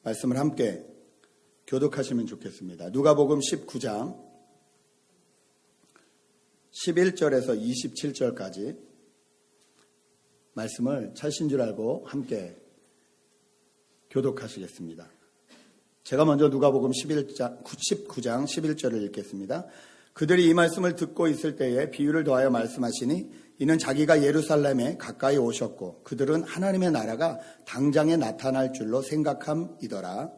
말씀을 함께 교독하시면 좋겠습니다. 누가복음 19장 11절에서 27절까지 말씀을 찾으신 줄 알고 함께 교독하시겠습니다. 제가 먼저 누가복음 19장 11절을 읽겠습니다. 그들이 이 말씀을 듣고 있을 때에 비유를 더하여 말씀하시니 이는 자기가 예루살렘에 가까이 오셨고 그들은 하나님의 나라가 당장에 나타날 줄로 생각함이더라.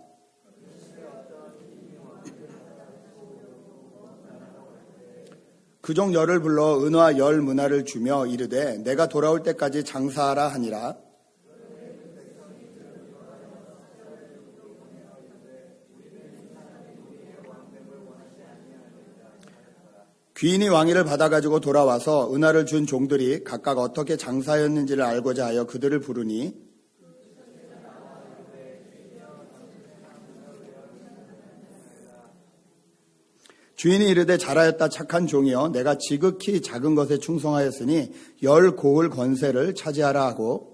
그종 열을 불러 은과 열 문화를 주며 이르되 내가 돌아올 때까지 장사하라 하니라. 귀인이 왕위를 받아가지고 돌아와서 은화를 준 종들이 각각 어떻게 장사였는지를 알고자 하여 그들을 부르니 주인이 이르되 잘하였다 착한 종이여 내가 지극히 작은 것에 충성하였으니 10 고을 권세를 차지하라 하고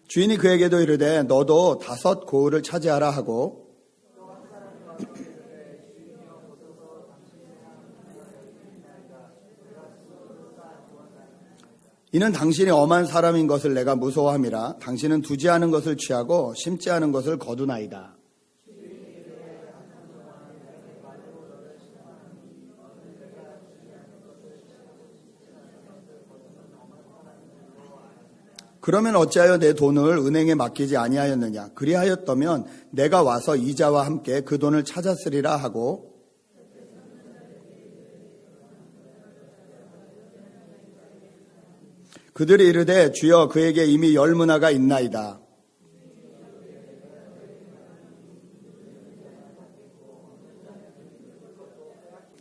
주인이 그에게도 이르되 너도 5 고을을 차지하라 하고 이는 당신이 엄한 사람인 것을 내가 무서워함이라. 당신은 두지 않은 것을 취하고 심지 않은 것을 거두나이다. 그러면 어찌하여 내 돈을 은행에 맡기지 아니하였느냐. 그리하였다면 내가 와서 이자와 함께 그 돈을 찾았으리라 하고 그들이 이르되 주여 그에게 이미 10 문화가 있나이다.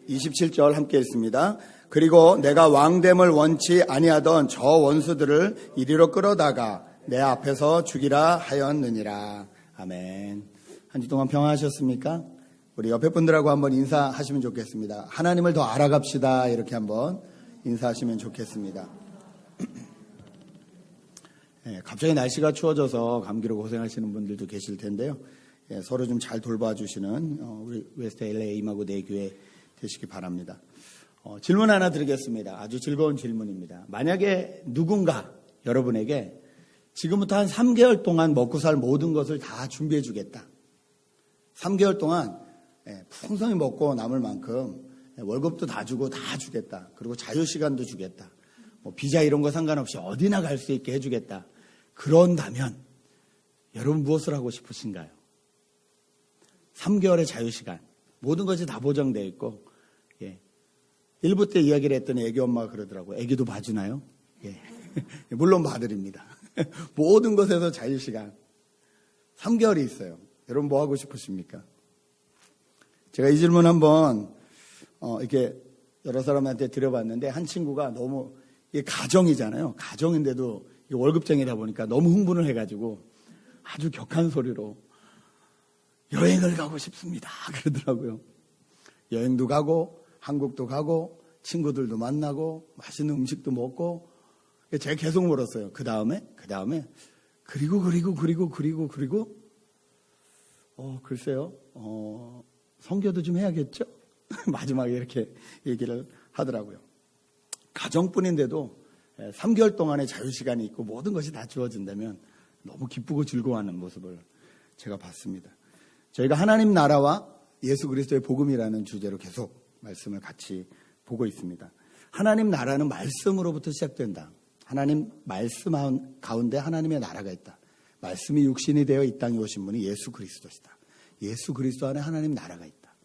(27절) 함께 읽습니다. 그리고 내가 왕됨을 원치 아니하던 저 원수들을 이리로 끌어다가 내 앞에서 죽이라 하였느니라. 아멘. 한 주 동안 평안하셨습니까? 우리 옆에 분들하고 한번 인사하시면 좋겠습니다. 하나님을 더 알아갑시다. 이렇게 한번 인사하시면 좋겠습니다. 갑자기 날씨가 추워져서 감기로 고생하시는 분들도 계실 텐데요. 서로 좀 잘 돌봐주시는 우리 웨스트 LA 임하고 내 교회 되시기 바랍니다. 질문 하나 드리겠습니다. 아주 즐거운 질문입니다. 만약에 누군가 여러분에게 지금부터 한 3개월 동안 먹고 살 모든 것을 다 준비해 주겠다. 3개월 동안 풍성히 먹고 남을 만큼 월급도 다 주고 다 주겠다. 그리고 자유시간도 주겠다. 비자 이런 거 상관없이 어디나 갈 수 있게 해주겠다. 그런다면 여러분 무엇을 하고 싶으신가요? 3개월의 자유시간 모든 것이 다 보장되어 있고 1부 때 이야기를 했더니 애기 엄마가 그러더라고요. 애기도 봐주나요? 물론 봐드립니다. 모든 것에서 자유시간 3개월이 있어요. 여러분 뭐 하고 싶으십니까? 제가 이 질문 한번 이렇게 여러 사람한테 드려봤는데 한 친구가 너무 이게 가정이잖아요. 가정인데도 월급쟁이다 보니까 너무 흥분을 해가지고 아주 격한 소리로 여행을 가고 싶습니다. 그러더라고요. 여행도 가고 한국도 가고 친구들도 만나고 맛있는 음식도 먹고 제가 계속 물었어요. 그 다음에 그리고 글쎄요. 선교도 좀 해야겠죠? 마지막에 이렇게 얘기를 하더라고요. 가정뿐인데도 3개월 동안의 자유시간이 있고 모든 것이 다 주어진다면 너무 기쁘고 즐거워하는 모습을 제가 봤습니다. 저희가 하나님 나라와 예수 그리스도의 복음이라는 주제로 계속 말씀을 같이 보고 있습니다. 하나님 나라는 말씀으로부터 시작된다. 하나님 말씀 가운데 하나님의 나라가 있다. 말씀이 육신이 되어 이 땅에 오신 분이 예수 그리스도시다. 예수 그리스도 안에 하나님 나라가 있다.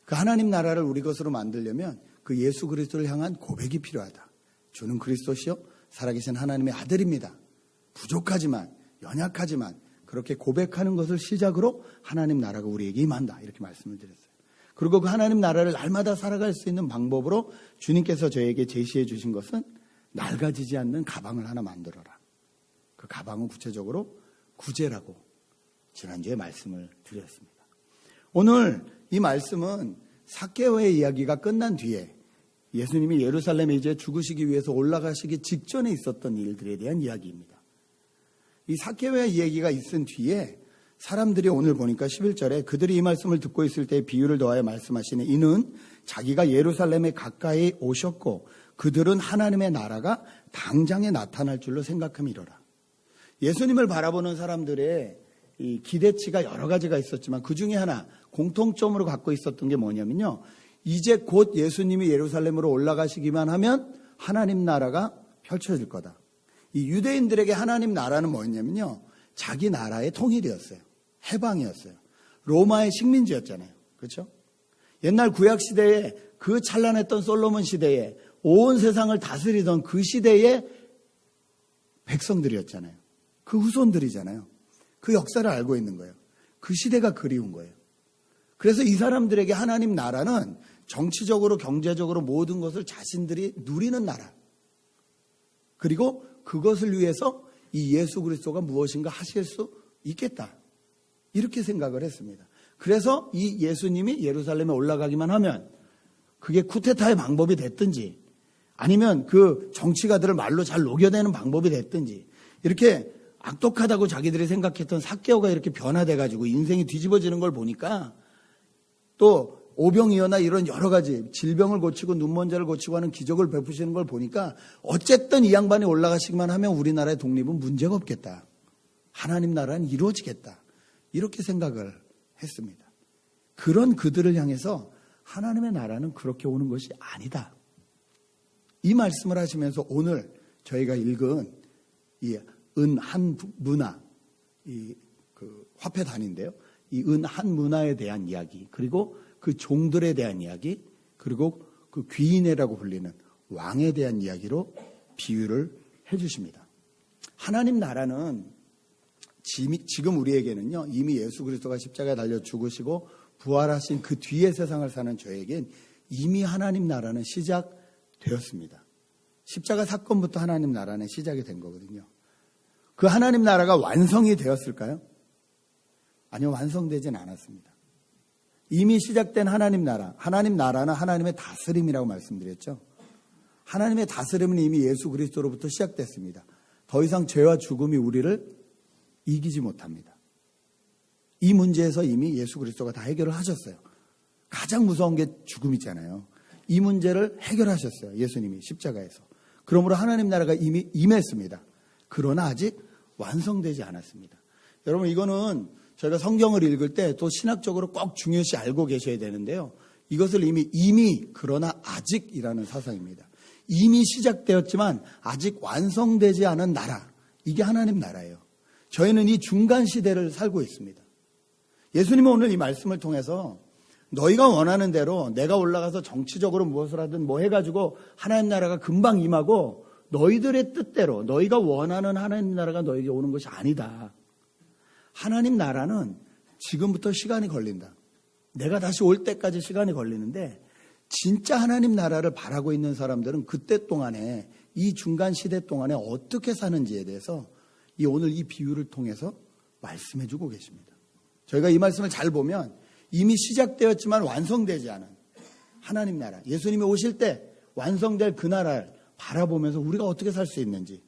그 하나님 나라를 우리 것으로 만들려면 그 예수 그리스도를 향한 고백이 필요하다. 주는 그리스도시요 살아계신 하나님의 아들입니다. 부족하지만 연약하지만 그렇게 고백하는 것을 시작으로 하나님 나라가 우리에게 임한다. 이렇게 말씀을 드렸어요. 그리고 그 하나님 나라를 날마다 살아갈 수 있는 방법으로 주님께서 저에게 제시해 주신 것은 낡아지지 않는 가방을 하나 만들어라. 그 가방은 구체적으로 구제라고 지난주에 말씀을 드렸습니다. 오늘 이 말씀은 삭개오의 이야기가 끝난 뒤에 예수님이 예루살렘에 이제 죽으시기 위해서 올라가시기 직전에 있었던 일들에 대한 이야기입니다. 이 삭개오의 이야기가 있은 뒤에 사람들이 오늘 보니까 11절에 그들이 이 말씀을 듣고 있을 때 비유를 더하여 말씀하시는 이는 자기가 예루살렘에 가까이 오셨고 그들은 하나님의 나라가 당장에 나타날 줄로 생각함이로라. 예수님을 바라보는 사람들의 이 기대치가 여러 가지가 있었지만 그 중에 하나 공통점으로 갖고 있었던 게 뭐냐면요. 이제 곧 예수님이 예루살렘으로 올라가시기만 하면 하나님 나라가 펼쳐질 거다. 이 유대인들에게 하나님 나라는 뭐였냐면요. 자기 나라의 통일이었어요. 해방이었어요. 로마의 식민지였잖아요. 그렇죠? 옛날 구약 시대에 그 찬란했던 솔로몬 시대에 온 세상을 다스리던 그 시대의 백성들이었잖아요. 그 후손들이잖아요. 그 역사를 알고 있는 거예요. 그 시대가 그리운 거예요. 그래서 이 사람들에게 하나님 나라는 정치적으로 경제적으로 모든 것을 자신들이 누리는 나라. 그리고 그것을 위해서 이 예수 그리스도가 무엇인가 하실 수 있겠다. 이렇게 생각을 했습니다. 그래서 이 예수님이 예루살렘에 올라가기만 하면 그게 쿠데타의 방법이 됐든지 아니면 그 정치가들을 말로 잘 녹여내는 방법이 됐든지 이렇게 악독하다고 자기들이 생각했던 삭개오가 이렇게 변화돼가지고 인생이 뒤집어지는 걸 보니까 또 오병이어나 이런 여러 가지 질병을 고치고 눈먼자를 고치고 하는 기적을 베푸시는 걸 보니까 어쨌든 이 양반이 올라가시기만 하면 우리나라의 독립은 문제가 없겠다. 하나님 나라는 이루어지겠다. 이렇게 생각을 했습니다. 그런 그들을 향해서 하나님의 나라는 그렇게 오는 것이 아니다. 이 말씀을 하시면서 오늘 저희가 읽은 이 은 한 문화, 그 화폐단인데요. 이 은 한 문화에 대한 이야기, 그리고 그 종들에 대한 이야기, 그리고 그 귀인이라고 불리는 왕에 대한 이야기로 비유를 해주십니다. 하나님 나라는 지금 우리에게는요, 이미 예수 그리스도가 십자가에 달려 죽으시고 부활하신 그 뒤의 세상을 사는 저에겐 이미 하나님 나라는 시작되었습니다. 십자가 사건부터 하나님 나라는 시작이 된 거거든요. 그 하나님 나라가 완성이 되었을까요? 아니요, 완성되진 않았습니다. 이미 시작된 하나님 나라는 하나님의 다스림이라고 말씀드렸죠. 하나님의 다스림은 이미 예수 그리스도로부터 시작됐습니다. 더 이상 죄와 죽음이 우리를 이기지 못합니다. 이 문제에서 이미 예수 그리스도가 다 해결을 하셨어요. 가장 무서운 게 죽음이잖아요. 이 문제를 해결하셨어요. 예수님이 십자가에서. 그러므로 하나님 나라가 이미 임했습니다. 그러나 아직 완성되지 않았습니다. 여러분, 이거는 저희가 성경을 읽을 때 또 신학적으로 꼭 중요시 알고 계셔야 되는데요. 이것을 이미 그러나 아직이라는 사상입니다. 이미 시작되었지만 아직 완성되지 않은 나라. 이게 하나님 나라예요. 저희는 이 중간 시대를 살고 있습니다. 예수님은 오늘 이 말씀을 통해서 너희가 원하는 대로 내가 올라가서 정치적으로 무엇을 하든 뭐 해가지고 하나님 나라가 금방 임하고 너희들의 뜻대로 너희가 원하는 하나님 나라가 너에게 오는 것이 아니다. 하나님 나라는 지금부터 시간이 걸린다. 내가 다시 올 때까지 시간이 걸리는데 진짜 하나님 나라를 바라고 있는 사람들은 그때 동안에 이 중간 시대 동안에 어떻게 사는지에 대해서 오늘 이 비유를 통해서 말씀해 주고 계십니다. 저희가 이 말씀을 잘 보면 이미 시작되었지만 완성되지 않은 하나님 나라, 예수님이 오실 때 완성될 그 나라를 바라보면서 우리가 어떻게 살 수 있는지,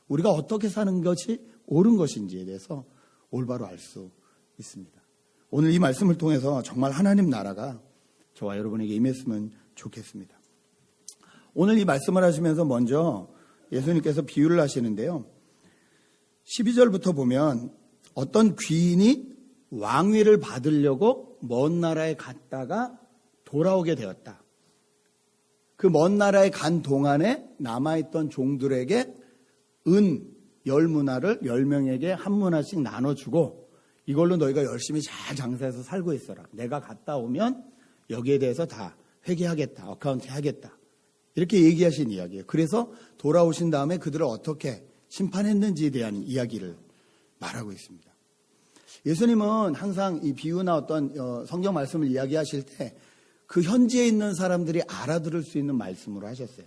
우리가 어떻게 사는 것이 옳은 것인지에 대해서 올바로 알 수 있습니다. 오늘 이 말씀을 통해서 정말 하나님 나라가 저와 여러분에게 임했으면 좋겠습니다. 오늘 이 말씀을 하시면서 먼저 예수님께서 비유를 하시는데요. 12절부터 보면 어떤 귀인이 왕위를 받으려고 먼 나라에 갔다가 돌아오게 되었다. 그 먼 나라에 간 동안에 남아있던 종들에게 은 10문화를 10명에게 한 문화씩 나눠주고 이걸로 너희가 열심히 잘 장사해서 살고 있어라. 내가 갔다 오면 여기에 대해서 다 회계하겠다. 어카운트 하겠다. 이렇게 얘기하신 이야기예요. 그래서 돌아오신 다음에 그들을 어떻게 심판했는지에 대한 이야기를 말하고 있습니다. 예수님은 항상 이 비유나 어떤 성경 말씀을 이야기하실 때 그 현지에 있는 사람들이 알아들을 수 있는 말씀으로 하셨어요.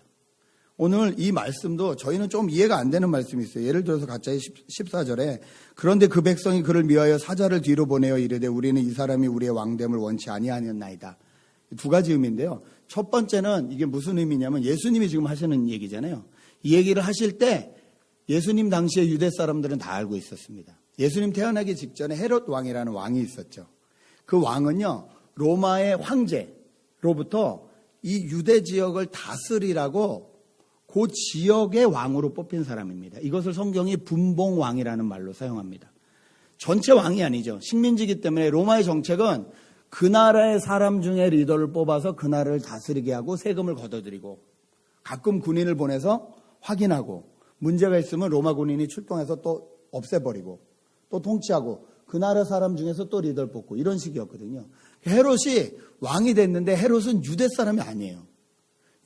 오늘 이 말씀도 저희는 좀 이해가 안 되는 말씀이 있어요. 예를 들어서 갑자기 14절에 그런데 그 백성이 그를 미하여 사자를 뒤로 보내어 이르되 우리는 이 사람이 우리의 왕됨을 원치 아니하였나이다. 두 가지 의미인데요. 첫 번째는 이게 무슨 의미냐면 예수님이 지금 하시는 얘기잖아요. 이 얘기를 하실 때 예수님 당시에 유대 사람들은 다 알고 있었습니다. 예수님 태어나기 직전에 헤롯 왕이라는 왕이 있었죠. 그 왕은요, 로마의 황제로부터 이 유대 지역을 다스리라고 그 지역의 왕으로 뽑힌 사람입니다. 이것을 성경이 분봉왕이라는 말로 사용합니다. 전체 왕이 아니죠. 식민지기 때문에 로마의 정책은 그 나라의 사람 중에 리더를 뽑아서 그 나라를 다스리게 하고 세금을 걷어들이고 가끔 군인을 보내서 확인하고 문제가 있으면 로마 군인이 출동해서 또 없애버리고 또 통치하고 그 나라 사람 중에서 또 리더를 뽑고 이런 식이었거든요. 헤롯이 왕이 됐는데 헤롯은 유대 사람이 아니에요.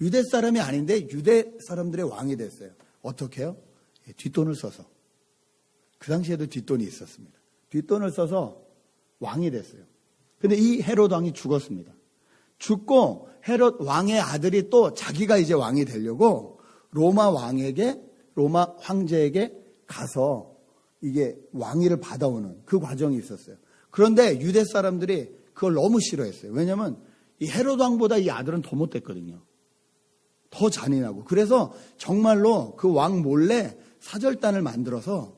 유대 사람이 아닌데 유대 사람들의 왕이 됐어요. 어떻게 해요? 뒷돈을 써서. 그 당시에도 뒷돈이 있었습니다. 뒷돈을 써서 왕이 됐어요. 근데 이 헤롯 왕이 죽었습니다. 죽고 헤롯 왕의 아들이 또 자기가 이제 왕이 되려고 로마 황제에게 가서 이게 왕위를 받아오는 그 과정이 있었어요. 그런데 유대 사람들이 그걸 너무 싫어했어요. 왜냐하면 이 헤롯 왕보다 이 아들은 더 못됐거든요. 더 잔인하고. 그래서 정말로 그 왕 몰래 사절단을 만들어서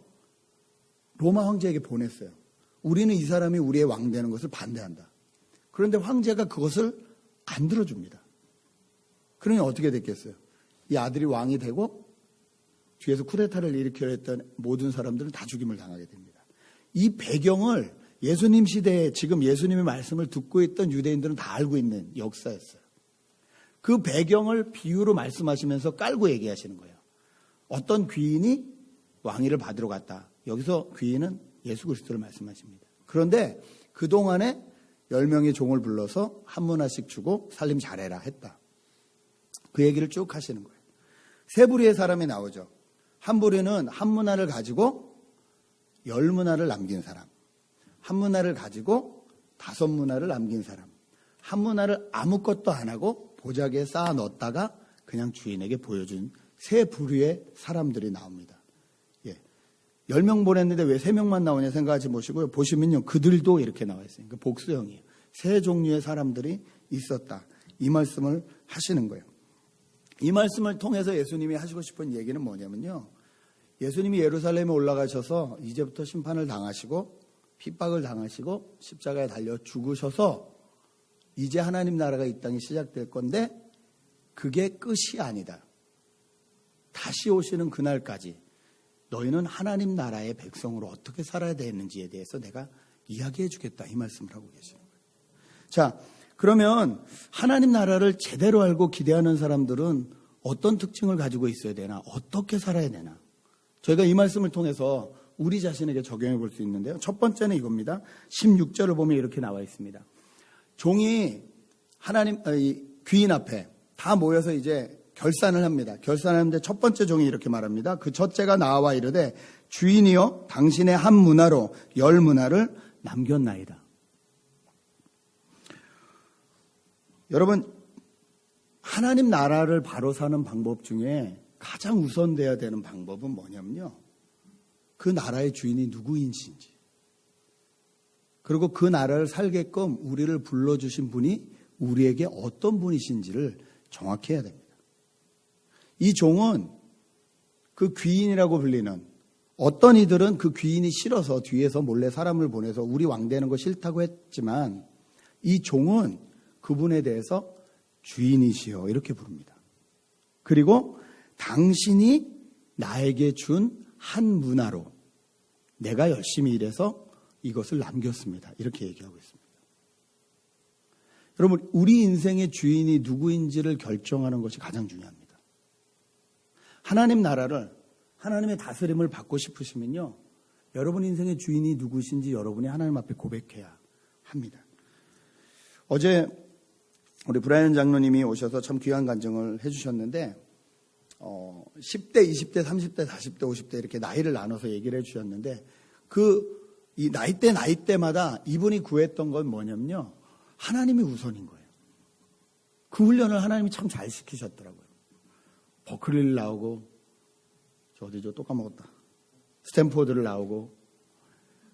로마 황제에게 보냈어요. 우리는 이 사람이 우리의 왕 되는 것을 반대한다. 그런데 황제가 그것을 안 들어줍니다. 그러니 어떻게 됐겠어요? 이 아들이 왕이 되고 뒤에서 쿠데타를 일으키려 했던 모든 사람들은 다 죽임을 당하게 됩니다. 이 배경을 예수님 시대에 지금 예수님의 말씀을 듣고 있던 유대인들은 다 알고 있는 역사였어요. 그 배경을 비유로 말씀하시면서 깔고 얘기하시는 거예요. 어떤 귀인이 왕위를 받으러 갔다. 여기서 귀인은 예수 그리스도를 말씀하십니다. 그런데 그동안에 10명의 종을 불러서 한 문화씩 주고 살림 잘해라 했다. 그 얘기를 쭉 하시는 거예요. 세 부류의 사람이 나오죠. 한 부류는 한 문화를 가지고 10문화를 남긴 사람, 한 문화를 가지고 5문화를 남긴 사람, 한 문화를 아무것도 안 하고 보자기에 쌓아 넣었다가 그냥 주인에게 보여준 세 부류의 사람들이 나옵니다. 10명 보냈는데 왜 3명만 나오냐 생각하지 마시고요. 보시면요. 그들도 이렇게 나와 있어요. 그러니까 복수형이에요. 세 종류의 사람들이 있었다. 이 말씀을 하시는 거예요. 이 말씀을 통해서 예수님이 하시고 싶은 얘기는 뭐냐면요. 예수님이 예루살렘에 올라가셔서 이제부터 심판을 당하시고 핍박을 당하시고 십자가에 달려 죽으셔서 이제 하나님 나라가 이 땅에 시작될 건데 그게 끝이 아니다. 다시 오시는 그날까지 너희는 하나님 나라의 백성으로 어떻게 살아야 되는지에 대해서 내가 이야기해 주겠다. 이 말씀을 하고 계시는 거예요. 자, 그러면 하나님 나라를 제대로 알고 기대하는 사람들은 어떤 특징을 가지고 있어야 되나? 어떻게 살아야 되나? 저희가 이 말씀을 통해서 우리 자신에게 적용해 볼 수 있는데요. 첫 번째는 이겁니다. 16절을 보면 이렇게 나와 있습니다. 종이 귀인 앞에 다 모여서 이제 결산을 합니다. 결산하는데 첫 번째 종이 이렇게 말합니다. 그 첫째가 나와 이르되 주인이여 당신의 한 문화로 10문화를 남겼나이다. 여러분, 하나님 나라를 바로 사는 방법 중에 가장 우선돼야 되는 방법은 뭐냐면요. 그 나라의 주인이 누구인지, 그리고 그 나라를 살게끔 우리를 불러주신 분이 우리에게 어떤 분이신지를 정확히 해야 됩니다. 이 종은 그 귀인이라고 불리는, 어떤 이들은 그 귀인이 싫어서 뒤에서 몰래 사람을 보내서 우리 왕 되는 거 싫다고 했지만 이 종은 그분에 대해서 주인이시여 이렇게 부릅니다. 그리고 당신이 나에게 준 한 문화로 내가 열심히 일해서 이것을 남겼습니다. 이렇게 얘기하고 있습니다. 여러분, 우리 인생의 주인이 누구인지를 결정하는 것이 가장 중요합니다. 하나님 나라를, 하나님의 다스림을 받고 싶으시면요, 여러분 인생의 주인이 누구신지 여러분이 하나님 앞에 고백해야 합니다. 어제 우리 브라이언 장로님이 오셔서 참 귀한 간증을 해주셨는데 10대, 20대, 30대, 40대, 50대 이렇게 나이를 나눠서 얘기를 해주셨는데 이 나이대마다 이분이 구했던 건 뭐냐면요, 하나님이 우선인 거예요. 그 훈련을 하나님이 참 잘 시키셨더라고요. 버클리를 나오고 또 까먹었다. 스탠포드를 나오고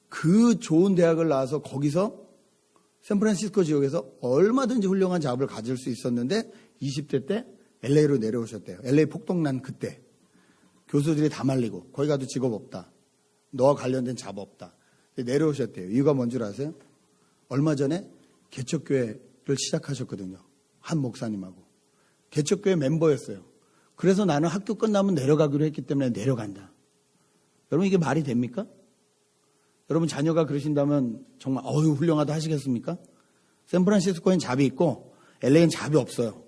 그 좋은 대학을 나와서 거기서 샌프란시스코 지역에서 얼마든지 훌륭한 잡을 가질 수 있었는데 20대 때 LA로 내려오셨대요. LA 폭동난 그때. 교수들이 다 말리고 거기 가도 직업 없다. 너와 관련된 잡 없다. 내려오셨대요. 이유가 뭔 줄 아세요? 얼마 전에 개척교회를 시작하셨거든요. 한 목사님하고. 개척교회 멤버였어요. 그래서 나는 학교 끝나면 내려가기로 했기 때문에 내려간다. 여러분 이게 말이 됩니까? 여러분 자녀가 그러신다면 정말 훌륭하다 하시겠습니까? 샌프란시스코엔 잡이 있고 LA엔 잡이 없어요.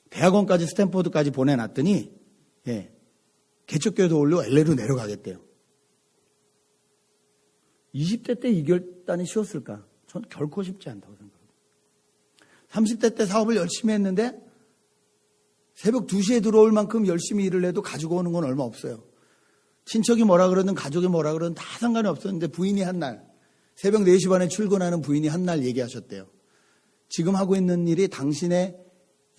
대학원까지 스탠포드까지 보내놨더니 개척교회도 올려 LA로 내려가겠대요. 20대 때 이 결단이 쉬웠을까? 전 결코 쉽지 않다고 생각합니다. 30대 때 사업을 열심히 했는데 새벽 2시에 들어올 만큼 열심히 일을 해도 가지고 오는 건 얼마 없어요. 친척이 뭐라 그러든 가족이 뭐라 그러든 다 상관이 없었는데 부인이 한 날, 새벽 4시 반에 출근하는 부인이 한 날 얘기하셨대요. 지금 하고 있는 일이 당신의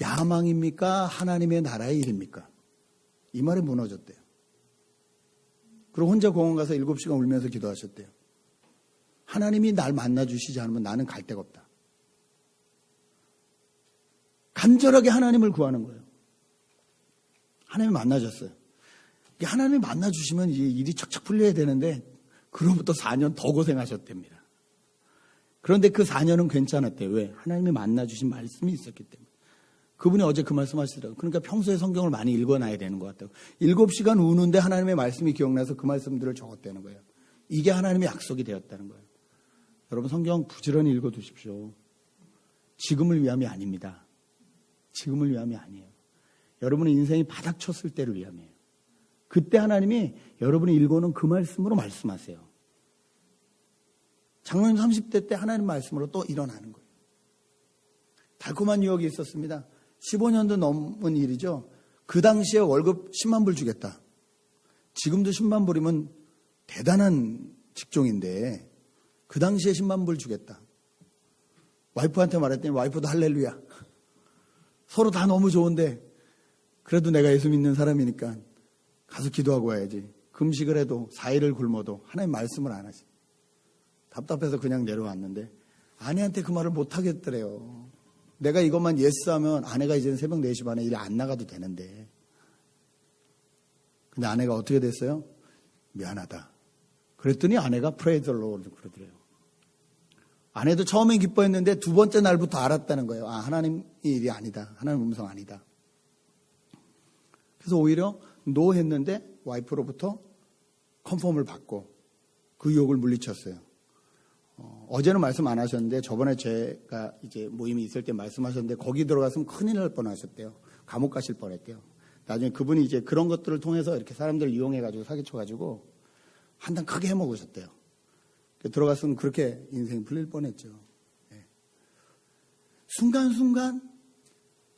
야망입니까? 하나님의 나라의 일입니까? 이 말에 무너졌대요. 그리고 혼자 공원 가서 7시간 울면서 기도하셨대요. 하나님이 날 만나주시지 않으면 나는 갈 데가 없다. 간절하게 하나님을 구하는 거예요. 하나님이 만나줬어요. 하나님이 만나주시면 이제 일이 척척 풀려야 되는데 그로부터 4년 더 고생하셨답니다. 그런데 그 4년은 괜찮았대요. 왜? 하나님이 만나주신 말씀이 있었기 때문에. 그분이 어제 그 말씀 하시더라고요. 그러니까 평소에 성경을 많이 읽어놔야 되는 것 같다고. 7시간 우는데 하나님의 말씀이 기억나서 그 말씀들을 적었다는 거예요. 이게 하나님의 약속이 되었다는 거예요. 여러분 성경 부지런히 읽어두십시오. 지금을 위함이 아닙니다. 지금을 위함이 아니에요. 여러분의 인생이 바닥쳤을 때를 위함이에요. 그때 하나님이 여러분이 읽어놓은 그 말씀으로 말씀하세요. 장로님 30대 때 하나님 말씀으로 또 일어나는 거예요. 달콤한 유혹이 있었습니다. 15년도 넘은 일이죠. 그 당시에 월급 10만 불 주겠다. 지금도 10만 불이면 대단한 직종인데 그 당시에 10만 불 주겠다. 와이프한테 말했더니 와이프도 할렐루야. 서로 다 너무 좋은데 그래도 내가 예수 믿는 사람이니까 가서 기도하고 와야지. 금식을 해도 4일을 굶어도 하나님 말씀을 안 하지. 답답해서 그냥 내려왔는데 아내한테 그 말을 못 하겠더래요. 내가 이것만 예스하면 아내가 이제는 새벽 4시 반에 일 안 나가도 되는데. 근데 아내가 어떻게 됐어요? 미안하다. 그랬더니 아내가 Praise the Lord 그러더래요. 아내도 처음엔 기뻐했는데 두 번째 날부터 알았다는 거예요. 하나님 일이 아니다. 하나님 음성 아니다. 그래서 오히려 노 했는데 와이프로부터 컨펌을 받고 그 유혹을 물리쳤어요. 어제는 말씀 안 하셨는데 저번에 제가 이제 모임이 있을 때 말씀하셨는데 거기 들어갔으면 큰일 날 뻔하셨대요. 감옥 가실 뻔했대요. 나중에 그분이 이제 그런 것들을 통해서 이렇게 사람들을 이용해가지고 사기쳐가지고 한단 크게 해먹으셨대요. 들어갔으면 그렇게 인생이 풀릴 뻔했죠. 순간순간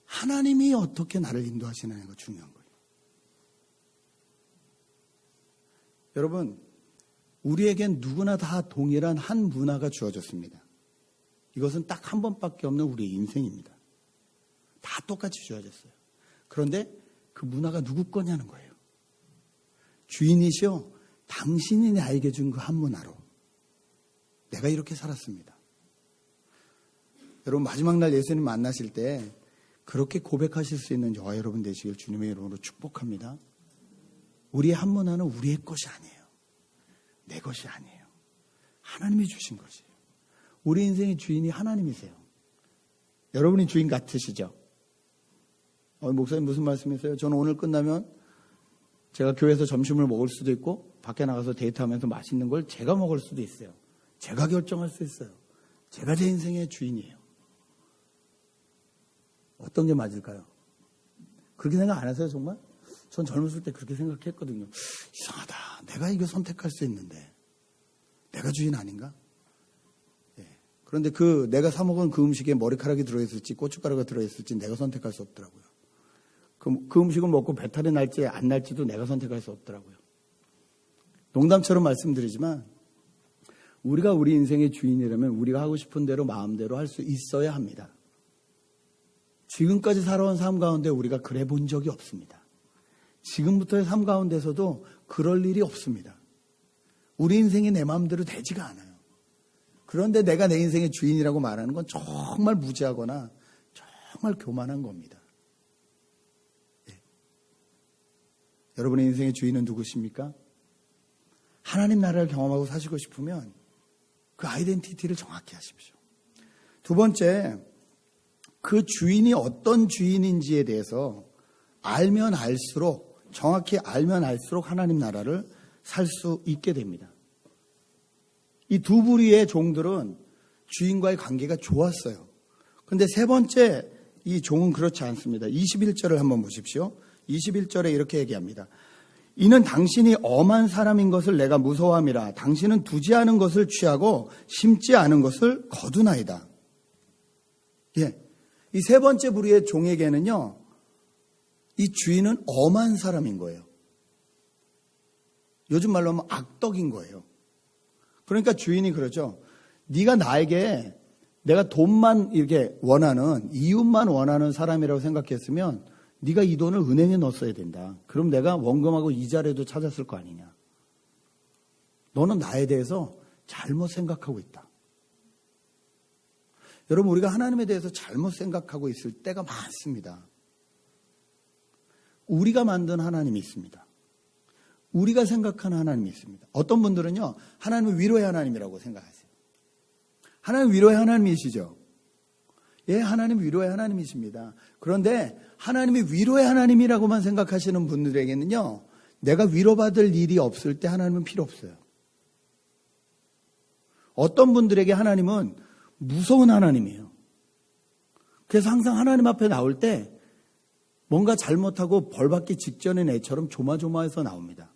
하나님이 어떻게 나를 인도하시느냐가 중요한 거예요. 여러분, 우리에겐 누구나 다 동일한 한 문화가 주어졌습니다. 이것은 딱 한 번밖에 없는 우리의 인생입니다. 다 똑같이 주어졌어요. 그런데 그 문화가 누구 거냐는 거예요. 주인이시여, 당신이 나에게 준 그 한 문화로 내가 이렇게 살았습니다. 여러분 마지막 날 예수님 만나실 때 그렇게 고백하실 수 있는 저와 여러분 되시길 주님의 이름으로 축복합니다. 우리의 한 문화는 우리의 것이 아니에요. 내 것이 아니에요. 하나님이 주신 것이에요. 우리 인생의 주인이 하나님이세요. 여러분이 주인 같으시죠? 목사님 무슨 말씀이세요? 저는 오늘 끝나면 제가 교회에서 점심을 먹을 수도 있고 밖에 나가서 데이트하면서 맛있는 걸 제가 먹을 수도 있어요. 제가 결정할 수 있어요. 제가 제 인생의 주인이에요. 어떤 게 맞을까요? 그렇게 생각 안 하세요, 정말? 전 젊었을 때 그렇게 생각했거든요. 이상하다. 내가 이거 선택할 수 있는데 내가 주인 아닌가? 그런데 내가 사 먹은 그 음식에 머리카락이 들어있을지 고춧가루가 들어있을지 내가 선택할 수 없더라고요. 그 음식을 먹고 배탈이 날지 안 날지도 내가 선택할 수 없더라고요. 농담처럼 말씀드리지만 우리가 우리 인생의 주인이라면 우리가 하고 싶은 대로 마음대로 할 수 있어야 합니다. 지금까지 살아온 삶 가운데 우리가 그래 본 적이 없습니다. 지금부터의 삶 가운데서도 그럴 일이 없습니다. 우리 인생이 내 마음대로 되지가 않아요. 그런데 내가 내 인생의 주인이라고 말하는 건 정말 무지하거나 정말 교만한 겁니다. 네. 여러분의 인생의 주인은 누구십니까? 하나님 나라를 경험하고 사시고 싶으면 그 아이덴티티를 정확히 하십시오. 두 번째, 그 주인이 어떤 주인인지에 대해서 알면 알수록, 정확히 알면 알수록 하나님 나라를 살 수 있게 됩니다. 이 두 부류의 종들은 주인과의 관계가 좋았어요. 그런데 세 번째 이 종은 그렇지 않습니다. 21절을 한번 보십시오. 21절에 이렇게 얘기합니다. 이는 당신이 엄한 사람인 것을 내가 무서워함이라. 당신은 두지 않은 것을 취하고 심지 않은 것을 거두나이다. 예, 이 세 번째 부류의 종에게는요, 이 주인은 엄한 사람인 거예요. 요즘 말로 하면 악덕인 거예요. 그러니까 주인이 그러죠. 네가 나에게 내가 돈만 이렇게 원하는, 이윤만 원하는 사람이라고 생각했으면 네가 이 돈을 은행에 넣었어야 된다. 그럼 내가 원금하고 이자라도 찾았을 거 아니냐. 너는 나에 대해서 잘못 생각하고 있다. 여러분, 우리가 하나님에 대해서 잘못 생각하고 있을 때가 많습니다. 우리가 만든 하나님이 있습니다. 우리가 생각하는 하나님이 있습니다. 어떤 분들은요, 하나님은 위로의 하나님이라고 생각하세요. 하나님 위로의 하나님이시죠? 예, 하나님 위로의 하나님이십니다. 그런데 하나님이 위로의 하나님이라고만 생각하시는 분들에게는요, 내가 위로받을 일이 없을 때 하나님은 필요 없어요. 어떤 분들에게 하나님은 무서운 하나님이에요. 그래서 항상 하나님 앞에 나올 때 뭔가 잘못하고 벌받기 직전의 애처럼 조마조마해서 나옵니다.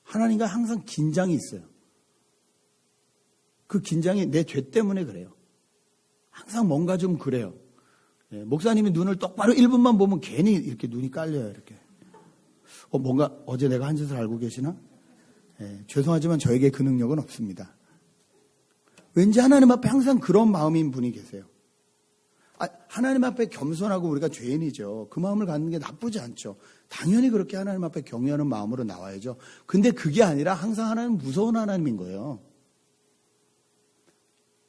하나님과 항상 긴장이 있어요. 그 긴장이 내 죄 때문에 그래요. 항상 뭔가 좀 그래요. 예, 목사님이 눈을 똑바로 1분만 보면 괜히 이렇게 눈이 깔려요. 이렇게. 뭔가 어제 내가 한 짓을 알고 계시나? 예, 죄송하지만 저에게 그 능력은 없습니다. 왠지 하나님 앞에 항상 그런 마음인 분이 계세요. 하나님 앞에 겸손하고 우리가 죄인이죠. 그 마음을 갖는 게 나쁘지 않죠. 당연히 그렇게 하나님 앞에 경외하는 마음으로 나와야죠. 근데 그게 아니라 항상 하나님은 무서운 하나님인 거예요.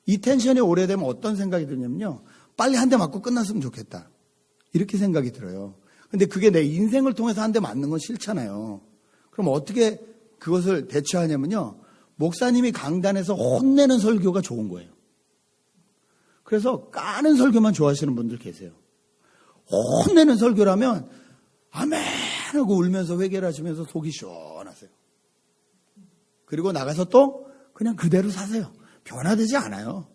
이 텐션이 오래되면 어떤 생각이 드냐면요, 빨리 한 대 맞고 끝났으면 좋겠다, 이렇게 생각이 들어요. 근데 그게 내 인생을 통해서 한 대 맞는 건 싫잖아요. 그럼 어떻게 그것을 대처하냐면요, 목사님이 강단에서 혼내는 설교가 좋은 거예요. 그래서 까는 설교만 좋아하시는 분들 계세요. 혼내는 설교라면 아멘 하고 울면서 회개를 하시면서 속이 시원하세요. 그리고 나가서 또 그냥 그대로 사세요. 변화되지 않아요.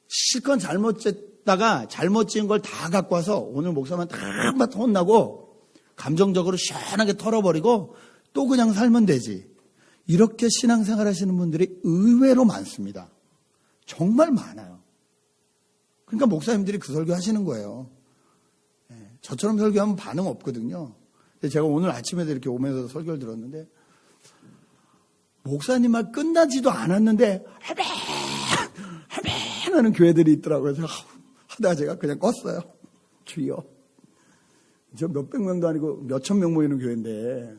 실컷 잘못 쨌다가 잘못 지은 걸 다 갖고 와서 오늘 목사만 딱 맡아 혼나고 감정적으로 시원하게 털어버리고 또 그냥 살면 되지. 이렇게 신앙생활 하시는 분들이 의외로 많습니다. 정말 많아요. 그러니까 목사님들이 그 설교 하시는 거예요. 저처럼 설교하면 반응 없거든요. 제가 오늘 아침에도 이렇게 오면서 설교를 들었는데, 목사님 말 끝나지도 않았는데 헤맨 하는 교회들이 있더라고요. 그래서 하다가 제가 그냥 껐어요. 주여, 저 몇백 명도 아니고 몇천 명 모이는 교회인데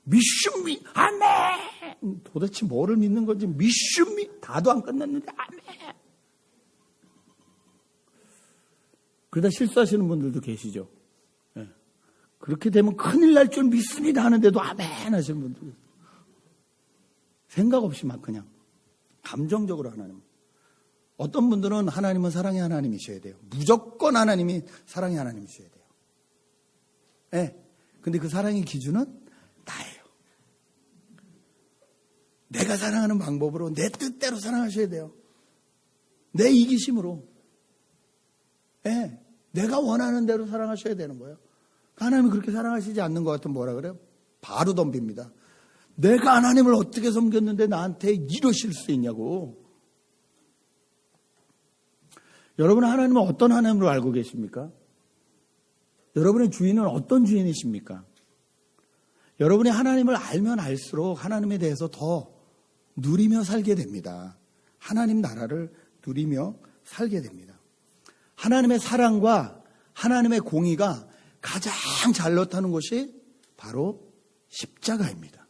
미슈미 아멘, 도대체 뭐를 믿는 건지 미슈미 다도 안 끝났는데 아멘. 그러다 실수하시는 분들도 계시죠. 네. 그렇게 되면 큰일 날 줄 믿습니다 하는데도 아멘 하시는 분들, 생각 없이 막 그냥 감정적으로 하나님. 어떤 분들은 하나님은 사랑의 하나님이셔야 돼요. 무조건 하나님이 사랑의 하나님이셔야 돼요. 네. 근데 그 사랑의 기준은 나예요. 내가 사랑하는 방법으로 내 뜻대로 사랑하셔야 돼요. 내 이기심으로. 네. 내가 원하는 대로 사랑하셔야 되는 거예요. 하나님이 그렇게 사랑하시지 않는 것 같으면 뭐라 그래요? 바로 덤빕니다. 내가 하나님을 어떻게 섬겼는데 나한테 이러실 수 있냐고. 여러분은 하나님을 어떤 하나님으로 알고 계십니까? 여러분의 주인은 어떤 주인이십니까? 여러분이 하나님을 알면 알수록 하나님에 대해서 더 누리며 살게 됩니다. 하나님 나라를 누리며 살게 됩니다. 하나님의 사랑과 하나님의 공의가 가장 잘 나타나는 곳이 바로 십자가입니다.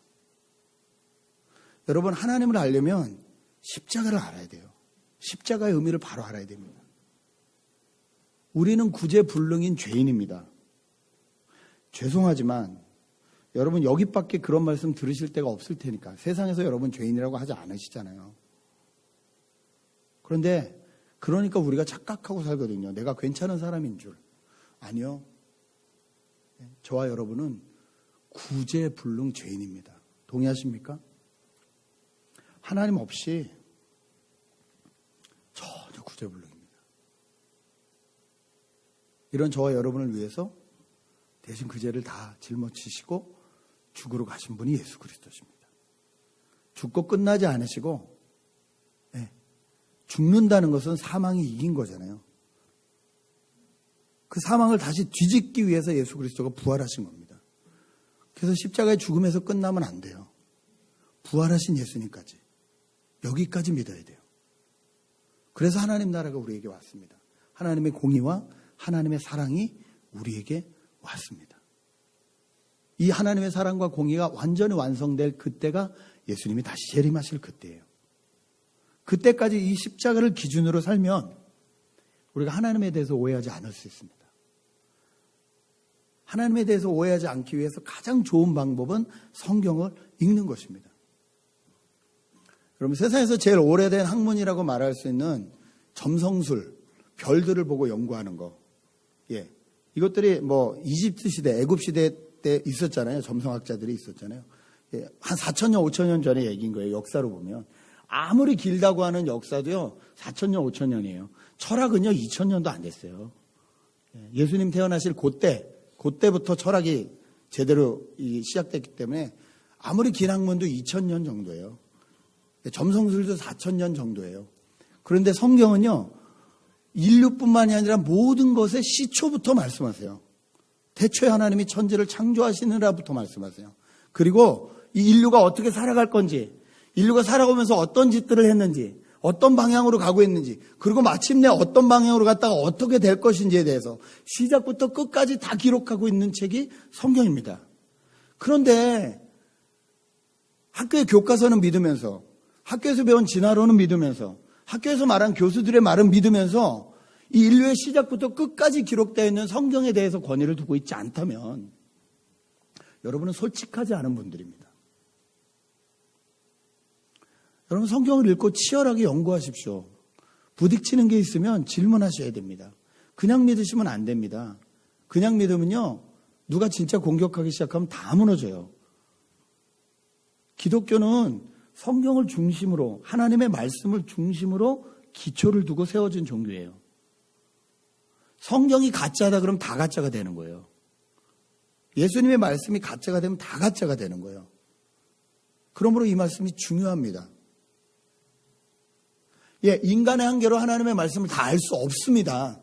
여러분, 하나님을 알려면 십자가를 알아야 돼요. 십자가의 의미를 바로 알아야 됩니다. 우리는 구제불능인 죄인입니다. 죄송하지만 여러분 여기밖에 그런 말씀 들으실 때가 없을 테니까 세상에서 여러분 죄인이라고 하지 않으시잖아요. 그런데 그러니까 우리가 착각하고 살거든요. 내가 괜찮은 사람인 줄. 아니요. 저와 여러분은 구제불능 죄인입니다. 동의하십니까? 하나님 없이 전혀 구제불능입니다. 이런 저와 여러분을 위해서 대신 그 죄를 다 짊어지시고 죽으러 가신 분이 예수 그리스도십니다. 죽고 끝나지 않으시고 죽는다는 것은 사망이 이긴 거잖아요. 그 사망을 다시 뒤집기 위해서 예수 그리스도가 부활하신 겁니다. 그래서 십자가의 죽음에서 끝나면 안 돼요. 부활하신 예수님까지. 여기까지 믿어야 돼요. 그래서 하나님 나라가 우리에게 왔습니다. 하나님의 공의와 하나님의 사랑이 우리에게 왔습니다. 이 하나님의 사랑과 공의가 완전히 완성될 그때가 예수님이 다시 재림하실 그때예요. 그때까지 이 십자가를 기준으로 살면 우리가 하나님에 대해서 오해하지 않을 수 있습니다. 하나님에 대해서 오해하지 않기 위해서 가장 좋은 방법은 성경을 읽는 것입니다. 여러분 세상에서 제일 오래된 학문이라고 말할 수 있는 점성술, 별들을 보고 연구하는 거. 이것들이 뭐 이집트 시대, 애굽 시대 때 있었잖아요. 점성학자들이 있었잖아요. 한 4,000년, 5,000년 전의 얘기인 거예요. 역사로 보면. 아무리 길다고 하는 역사도요. 4,000년, 5,000년이에요. 철학은요. 2,000년도 안 됐어요. 예수님 태어나실 그때부터 철학이 제대로 시작됐기 때문에 아무리 긴 학문도 2,000년 정도예요. 점성술도 4,000년 정도예요. 그런데 성경은요. 인류뿐만이 아니라 모든 것의 시초부터 말씀하세요. 태초에 하나님이 천지를 창조하시느라부터 말씀하세요. 그리고 이 인류가 어떻게 살아갈 건지, 인류가 살아가면서 어떤 짓들을 했는지, 어떤 방향으로 가고 있는지, 그리고 마침내 어떤 방향으로 갔다가 어떻게 될 것인지에 대해서 시작부터 끝까지 다 기록하고 있는 책이 성경입니다. 그런데 학교의 교과서는 믿으면서, 학교에서 배운 진화론은 믿으면서, 학교에서 말한 교수들의 말은 믿으면서 이 인류의 시작부터 끝까지 기록되어 있는 성경에 대해서 권위를 두고 있지 않다면 여러분은 솔직하지 않은 분들입니다. 여러분 성경을 읽고 치열하게 연구하십시오. 부딪히는 게 있으면 질문하셔야 됩니다. 그냥 믿으시면 안 됩니다. 그냥 믿으면요. 누가 진짜 공격하기 시작하면 다 무너져요. 기독교는 성경을 중심으로 하나님의 말씀을 중심으로 기초를 두고 세워진 종교예요. 성경이 가짜다 그러면 다 가짜가 되는 거예요. 예수님의 말씀이 가짜가 되면 다 가짜가 되는 거예요. 그러므로 이 말씀이 중요합니다. 인간의 한계로 하나님의 말씀을 다 알 수 없습니다.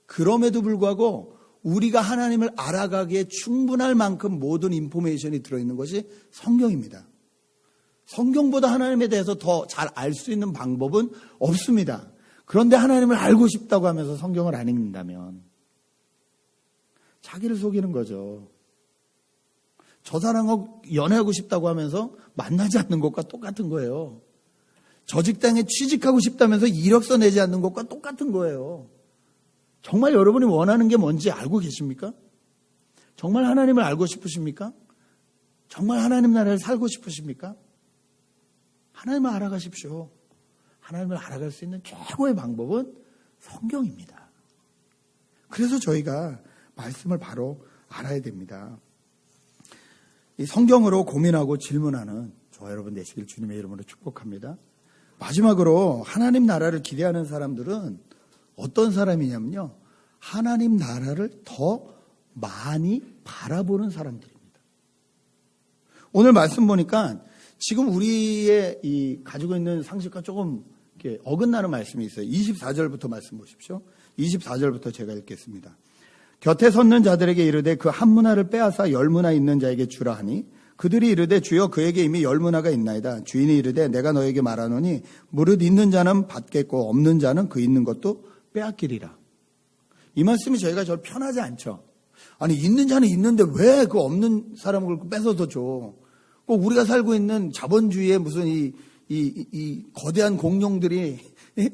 그럼에도 불구하고 우리가 하나님을 알아가기에 충분할 만큼 모든 인포메이션이 들어있는 것이 성경입니다. 성경보다 하나님에 대해서 더 잘 알 수 있는 방법은 없습니다. 그런데 하나님을 알고 싶다고 하면서 성경을 안 읽는다면 자기를 속이는 거죠. 저 사람하고 연애하고 싶다고 하면서 만나지 않는 것과 똑같은 거예요. 저 직장에 취직하고 싶다면서 이력서 내지 않는 것과 똑같은 거예요. 정말 여러분이 원하는 게 뭔지 알고 계십니까? 정말 하나님을 알고 싶으십니까? 정말 하나님 나라를 살고 싶으십니까? 하나님을 알아가십시오. 하나님을 알아갈 수 있는 최고의 방법은 성경입니다. 그래서 저희가 말씀을 바로 알아야 됩니다. 이 성경으로 고민하고 질문하는 저와 여러분 되시길 주님의 이름으로 축복합니다. 마지막으로 하나님 나라를 기대하는 사람들은 어떤 사람이냐면요. 하나님 나라를 더 많이 바라보는 사람들입니다. 오늘 말씀 보니까 지금 우리의 이 가지고 있는 상식과 조금 이렇게 어긋나는 말씀이 있어요. 24절부터 말씀 보십시오. 24절부터 제가 읽겠습니다. 곁에 섰는 자들에게 이르되 그 한 문화를 빼앗아 10문화 있는 자에게 주라 하니 그들이 이르되 주여 그에게 이미 10문화가 있나이다. 주인이 이르되 내가 너에게 말하노니 무릇 있는 자는 받겠고 없는 자는 그 있는 것도 빼앗기리라. 이 말씀이 저희가 절 편하지 않죠. 아니 있는 자는 있는데 왜 그 없는 사람을 뺏어서 줘. 꼭 우리가 살고 있는 자본주의의 무슨 이 거대한 공룡들이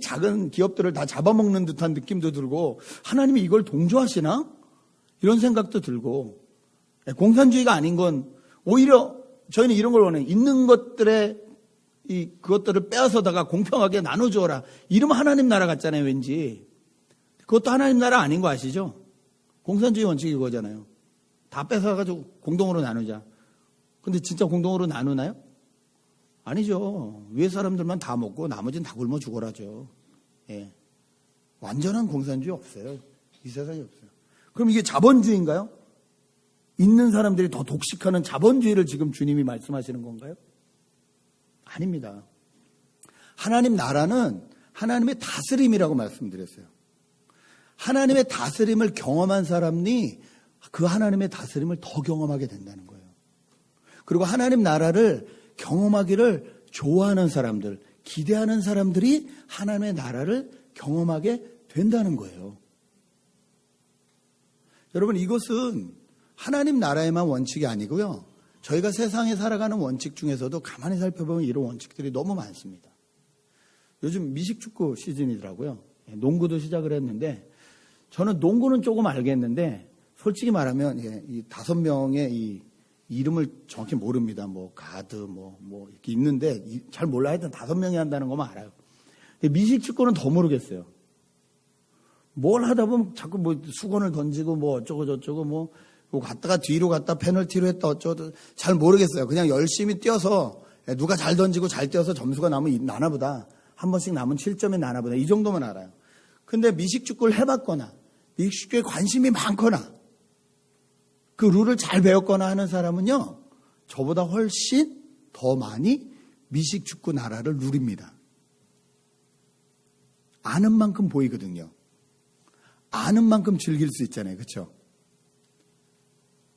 작은 기업들을 다 잡아먹는 듯한 느낌도 들고, 하나님이 이걸 동조하시나? 이런 생각도 들고, 공산주의가 아닌 건 오히려 저희는 이런 걸 원해요. 있는 것들의 그것들을 빼앗아다가 공평하게 나눠주어라. 이러면 하나님 나라 같잖아요, 왠지. 그것도 하나님 나라 아닌 거 아시죠? 공산주의 원칙이 그거잖아요. 다 뺏어가지고 공동으로 나누자. 근데 진짜 공동으로 나누나요? 아니죠. 위에 사람들만 다 먹고 나머지는 다 굶어 죽어라죠. 예. 완전한 공산주의 없어요. 이 세상에 없어요. 그럼 이게 자본주의인가요? 있는 사람들이 더 독식하는 자본주의를 지금 주님이 말씀하시는 건가요? 아닙니다. 하나님 나라는 하나님의 다스림이라고 말씀드렸어요. 하나님의 다스림을 경험한 사람이 그 하나님의 다스림을 더 경험하게 된다는 거예요. 그리고 하나님 나라를 경험하기를 좋아하는 사람들, 기대하는 사람들이 하나님의 나라를 경험하게 된다는 거예요. 여러분, 이것은 하나님 나라에만 원칙이 아니고요. 저희가 세상에 살아가는 원칙 중에서도 가만히 살펴보면 이런 원칙들이 너무 많습니다. 요즘 미식축구 시즌이더라고요. 농구도 시작을 했는데, 저는 농구는 조금 알겠는데 솔직히 말하면 이 5명의 이 이름을 정확히 모릅니다. 뭐 가드 뭐 이렇게 있는데 잘 몰라. 하여튼 5명이 한다는 것만 알아요. 미식축구는 더 모르겠어요. 뭘 하다 보면 자꾸 뭐 수건을 던지고 뭐 어쩌고 저쩌고 뭐 갔다가 뒤로 갔다 페널티로 했다 어쩌고 잘 모르겠어요. 그냥 열심히 뛰어서 누가 잘 던지고 잘 뛰어서 점수가 나나 보다. 한 번씩 남은 7점이 나나 보다. 이 정도만 알아요. 근데 미식축구를 해봤거나 미식축구에 관심이 많거나 그 룰을 잘 배웠거나 하는 사람은요, 저보다 훨씬 더 많이 미식축구 나라를 누립니다. 아는 만큼 보이거든요. 아는 만큼 즐길 수 있잖아요. 그렇죠?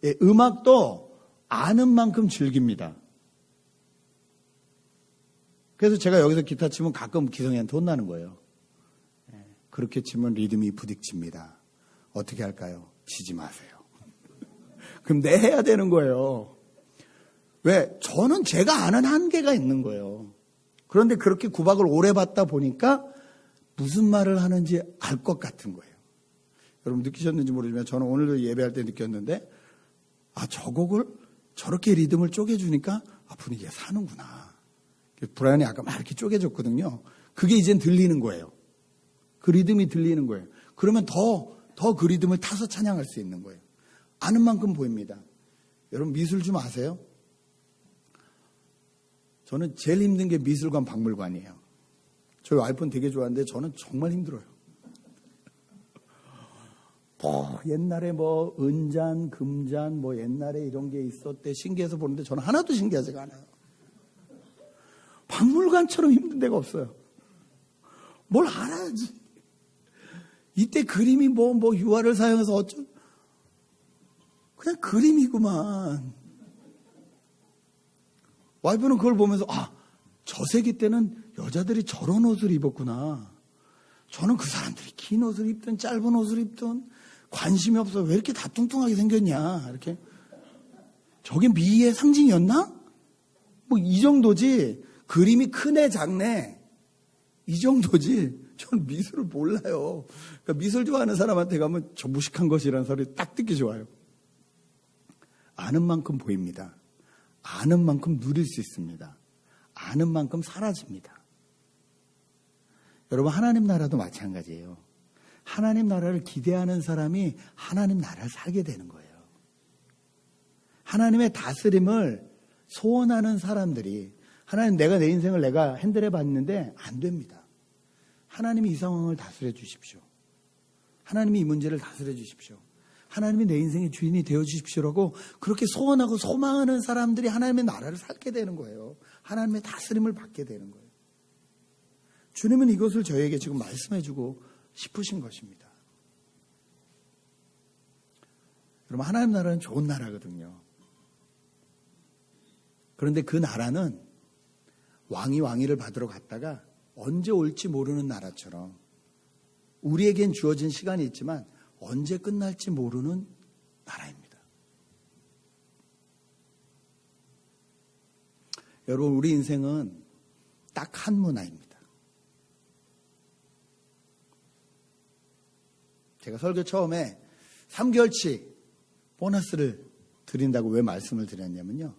예, 음악도 아는 만큼 즐깁니다. 그래서 제가 여기서 기타 치면 가끔 기성이한테 혼나는 거예요. 예, 그렇게 치면 리듬이 부딪힙니다. 어떻게 할까요? 치지 마세요. 그럼 내 해야 되는 거예요. 왜? 저는 제가 아는 한계가 있는 거예요. 그런데 그렇게 구박을 오래 받다 보니까 무슨 말을 하는지 알 것 같은 거예요. 여러분 느끼셨는지 모르지만 저는 오늘도 예배할 때 느꼈는데, 저 곡을 저렇게 리듬을 쪼개주니까 분위기가 사는구나. 브라이언이 아까 막 이렇게 쪼개줬거든요. 그게 이젠 들리는 거예요. 그 리듬이 들리는 거예요. 그러면 더 그 리듬을 타서 찬양할 수 있는 거예요. 아는 만큼 보입니다. 여러분 미술 좀 아세요? 저는 제일 힘든 게 미술관 박물관이에요. 저희 와이프는 되게 좋아하는데 저는 정말 힘들어요. 옛날에 은잔, 금잔 옛날에 이런 게 있었대 신기해서 보는데 저는 하나도 신기하지가 않아요. 박물관처럼 힘든 데가 없어요. 뭘 알아야지. 이때 그림이 유화를 사용해서 그냥 그림이구만. 와이프는 그걸 보면서 저 세기 때는 여자들이 저런 옷을 입었구나. 저는 그 사람들이 긴 옷을 입든 짧은 옷을 입든 관심이 없어. 왜 이렇게 다 뚱뚱하게 생겼냐. 이렇게. 저게 미의 상징이었나? 이 정도지. 그림이 크네 작네. 이 정도지. 저는 미술을 몰라요. 그러니까 미술 좋아하는 사람한테 가면 저 무식한 것이라는 소리 딱 듣기 좋아요. 아는 만큼 보입니다. 아는 만큼 누릴 수 있습니다. 아는 만큼 사라집니다. 여러분 하나님 나라도 마찬가지예요. 하나님 나라를 기대하는 사람이 하나님 나라를 살게 되는 거예요. 하나님의 다스림을 소원하는 사람들이 하나님 내가 내 인생을 내가 핸들해 봤는데 안 됩니다. 하나님이 이 상황을 다스려 주십시오. 하나님이 이 문제를 다스려 주십시오. 하나님이 내 인생의 주인이 되어 주십시오라고 그렇게 소원하고 소망하는 사람들이 하나님의 나라를 살게 되는 거예요. 하나님의 다스림을 받게 되는 거예요. 주님은 이것을 저에게 지금 말씀해 주고 싶으신 것입니다. 여러분 하나님 나라는 좋은 나라거든요. 그런데 그 나라는 왕이 왕위를 받으러 갔다가 언제 올지 모르는 나라처럼 우리에겐 주어진 시간이 있지만 언제 끝날지 모르는 나라입니다. 여러분, 우리 인생은 딱 한 문화입니다. 제가 설교 처음에 3개월치 보너스를 드린다고 왜 말씀을 드렸냐면요.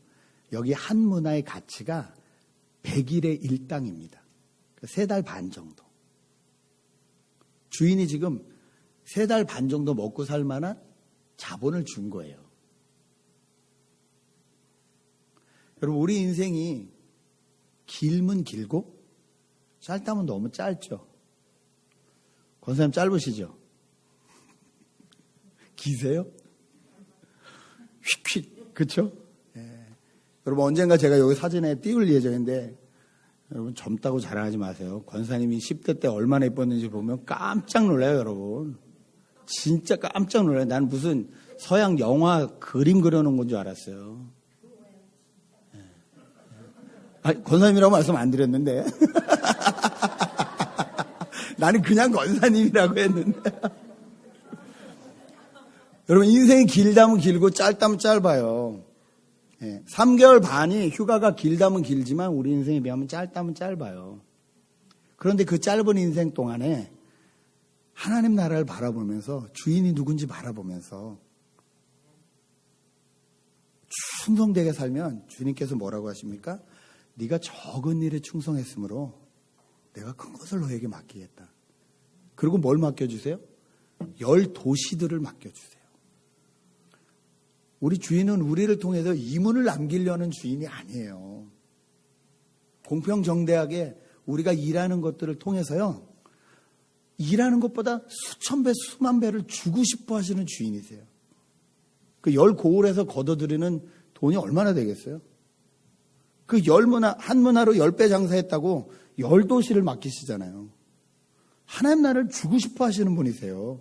여기 한 문화의 가치가 100일의 일당입니다. 3달 반 정도. 주인이 지금 3달 반 정도 먹고 살 만한 자본을 준 거예요. 여러분, 우리 인생이 길면 길고 짧다면 너무 짧죠. 권사님 짧으시죠? 기세요? 휙휙, 그렇죠? 예. 여러분, 언젠가 제가 여기 사진에 띄울 예정인데, 여러분 젊다고 자랑하지 마세요. 권사님이 10대 때 얼마나 예뻤는지 보면 깜짝 놀라요, 여러분. 진짜 깜짝 놀라요. 난 무슨 서양 영화 그림 그려놓은 건 줄 알았어요. 예. 아니, 권사님이라고 말씀 안 드렸는데. 나는 그냥 권사님이라고 했는데. 여러분, 인생이 길다면 길고 짧다면 짧아요. 3개월 반이 휴가가 길다면 길지만 우리 인생에 비하면 짧다면 짧아요. 그런데 그 짧은 인생 동안에 하나님 나라를 바라보면서 주인이 누군지 바라보면서 충성되게 살면 주님께서 뭐라고 하십니까? 네가 적은 일에 충성했으므로 내가 큰 것을 너에게 맡기겠다. 그리고 뭘 맡겨주세요? 10도시들을 맡겨주세요. 우리 주인은 우리를 통해서 이문을 남기려는 주인이 아니에요. 공평정대하게 우리가 일하는 것들을 통해서요, 일하는 것보다 수천 배, 수만 배를 주고 싶어 하시는 주인이세요. 그 10고을에서 걷어들이는 돈이 얼마나 되겠어요? 그 한 문화로 10배 장사했다고 10도시를 맡기시잖아요. 하나님 나라를 주고 싶어 하시는 분이세요.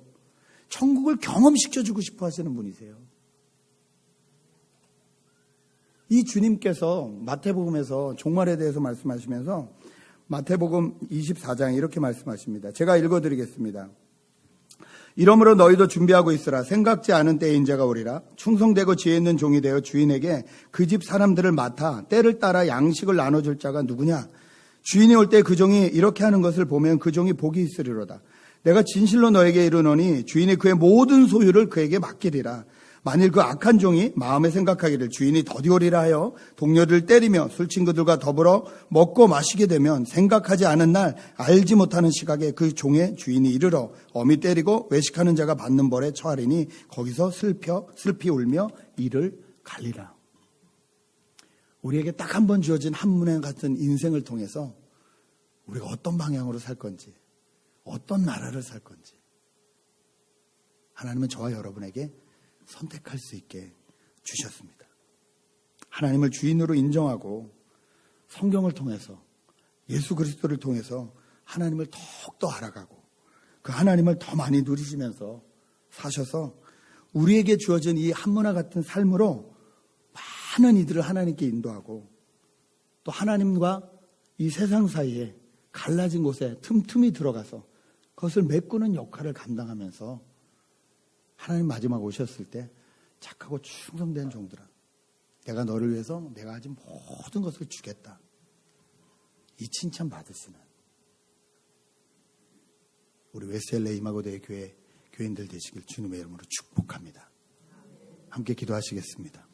천국을 경험시켜주고 싶어 하시는 분이세요. 이 주님께서 마태복음에서 종말에 대해서 말씀하시면서 마태복음 24장에 이렇게 말씀하십니다. 제가 읽어드리겠습니다. 이러므로 너희도 준비하고 있으라. 생각지 않은 때에 인자가 오리라. 충성되고 지혜 있는 종이 되어 주인에게 그 집 사람들을 맡아 때를 따라 양식을 나눠줄 자가 누구냐? 주인이 올 때 그 종이 이렇게 하는 것을 보면 그 종이 복이 있으리로다. 내가 진실로 너에게 이르노니 주인이 그의 모든 소유를 그에게 맡기리라. 만일 그 악한 종이 마음에 생각하기를 주인이 더디 오리라 하여 동료들을 때리며 술 친구들과 더불어 먹고 마시게 되면 생각하지 않은 날 알지 못하는 시각에 그 종의 주인이 이르러 엄히 때리고 외식하는 자가 받는 벌에 처하리니 거기서 슬피 울며 이를 갈리라. 우리에게 딱 한 번 주어진 한문에 같은 인생을 통해서 우리가 어떤 방향으로 살 건지, 어떤 나라를 살 건지 하나님은 저와 여러분에게 선택할 수 있게 주셨습니다. 하나님을 주인으로 인정하고 성경을 통해서 예수 그리스도를 통해서 하나님을 더욱더 알아가고 그 하나님을 더 많이 누리시면서 사셔서 우리에게 주어진 이 한문화 같은 삶으로 많은 이들을 하나님께 인도하고 또 하나님과 이 세상 사이에 갈라진 곳에 틈틈이 들어가서 그것을 메꾸는 역할을 감당하면서 하나님 마지막 오셨을 때 착하고 충성된 종들아, 내가 너를 위해서 내가 가진 모든 것을 주겠다. 이 칭찬 받으시는 우리 웨스트LA 이마고대의 교회 교인들 되시길 주님의 이름으로 축복합니다. 함께 기도하시겠습니다.